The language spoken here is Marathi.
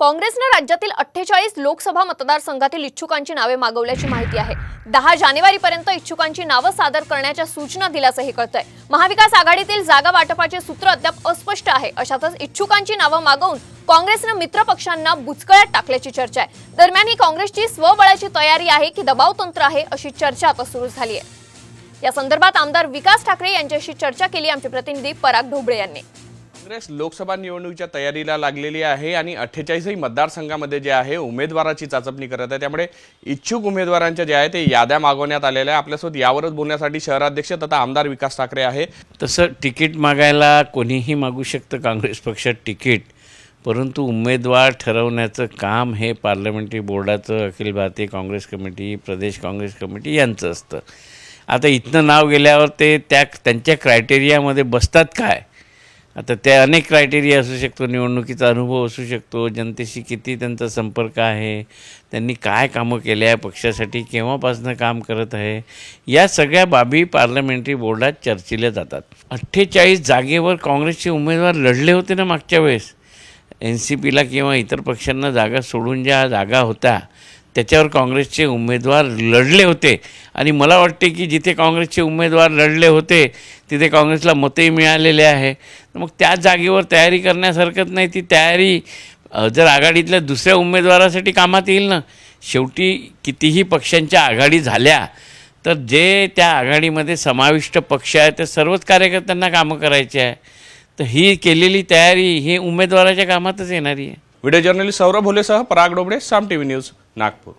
काँग्रेसने राज्यातील 48 लोकसभा मतदारसंघातील इच्छुकांची नावे मागवल्याची माहिती आहे। 10 जानेवारीपर्यंत इच्छुकांची नावे सादर करण्याच्या सूचना दिल्याचंही कळतंय। महाविकास आघाडीतील जागा वाटपाचे सूत्र अद्याप अस्पष्ट आहे। अशातच इच्छुकांची नावे मागवून काँग्रेसने मित्र पक्षांना बुचकळ्यात टाकल्याची चर्चा आहे। दरम्यान ही काँग्रेसची स्वबळाची तयारी आहे की दबाव तंत्र आहे अशी चर्चा आता सुरू झाली आहे। या संदर्भात आमदार विकास ठाकरे यांच्याशी चर्चा केली आमचे प्रतिनिधी पराग ढोबळे यांनी। काँग्रेस लोकसभा निवडणुकीच्या तयारीला लागलेली आहे आणि 48 मतदारसंघामध्ये जे आहे उमेदवाराची चाचपणी करत आहे। त्यामुळे इच्छुक उमेदवारांच्या जे आहे ते याद्या मागवण्यात आलेल्या आहे। आपल्यासोबत यावरच बोलण्यासाठी शहराध्यक्ष तथा आमदार विकास ठाकरे आहे। तसं तिकीट मागायला कोणीही मागू शकतं काँग्रेस पक्षात तिकीट, परंतु उमेदवार ठरवण्याचं काम हे पार्लमेंटरी बोर्डाचं, अखिल भारतीय काँग्रेस कमिटी, प्रदेश काँग्रेस कमिटी यांचं असतं। आता इथनं नाव गेल्यावर ते त्यांच्या क्रायटेरियामध्ये बसतात काय? आता ते अनेक क्रायटेरिया असू शकतो, निवडणुकीचा अनुभव असू शकतो, जनतेशी किती त्यांचा संपर्क आहे, त्यांनी काय कामं केले आहे, पक्षासाठी केव्हापासून काम करत आहे, या सगळ्या बाबी पार्लमेंटरी बोर्डात चर्चिल्या जातात। 48 जागेवर काँग्रेसचे उमेदवार लढले होते ना मागच्या वेळेस। NCPला किंवा इतर पक्षांना जागा सोडून ज्या जागा होत्या त्याच्यावर काँग्रेसचे उमेदवार लढले होते आणि मला वाटते की जिथे काँग्रेसचे उमेदवार लढले होते तिथे काँग्रेसला मतही मिळालेले आहे। मग त्या जागेवर तयारी करण्यास हरकत नाही। ती तयारी जर आघाडीतल्या दुसऱ्या उमेदवारासाठी कामात येईल ना। शेवटी कितीही पक्षांच्या आघाडी झाल्या तर जे त्या आघाडीमध्ये समाविष्ट पक्ष आहे ते सर्वच कार्यकर्त्यांना कामं करायचे आहे, तर ही केलेली तयारी ही उमेदवाराच्या कामातच येणारी आहे। व्हिडिओ जर्नलिस्ट सौरभ भोलेसह पराग ढोबळे, साम टीव्ही न्यूज, नागपूर।